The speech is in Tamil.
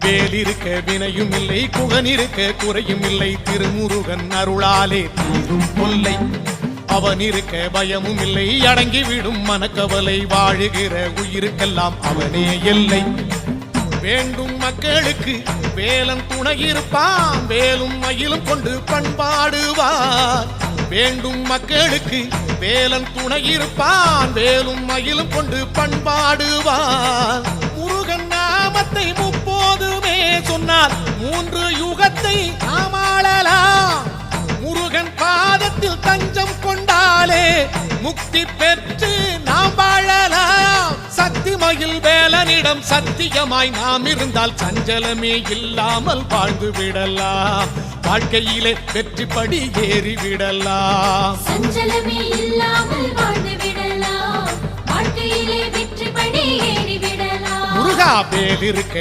வேலிருக்க வினையும் இல்லை, குகனிருக்க குறையும் இல்லை, திருமுருகன் அருளாலே தீரும் கொல்லை. அவன் இருக்க பயமும் இல்லை, அடங்கிவிடும் மனக்கவலை, வாழுகிற உயிருக்கெல்லாம் அவனே எல்லை. வேண்டும் மக்களுக்கு வேலன் துணையிருப்பான், வேலும் மயிலும் கொண்டு பண்பாடுவார். வேண்டும் மக்களுக்கு வேலன் துணையிருப்பான், வேலும் மயிலும் கொண்டு பண்பாடுவார். முருகன் நாமத்தை முப்போதுமே சொன்னார், 3 யுகத்தை நாமாளலாம். முருகன் பாதத்தில் தஞ்சம் கொண்டாலே முக்தி பெற்று நாம் வாழலாம். சக்தி மயில் வேலனிடம் சத்தியமாய் நாம் இருந்தால் சஞ்சலமே இல்லாமல் வாழ்ந்து விடலாம். வாழ்க்கையிலே வெற்றி படி ஏறி விடலாம். சஞ்சலமே இல்லாமல் வாழ்ந்து விடலாம். வாழ்க்கையிலே வெற்றி படி ஏறி விடலாம். முருகா வேலிருக்க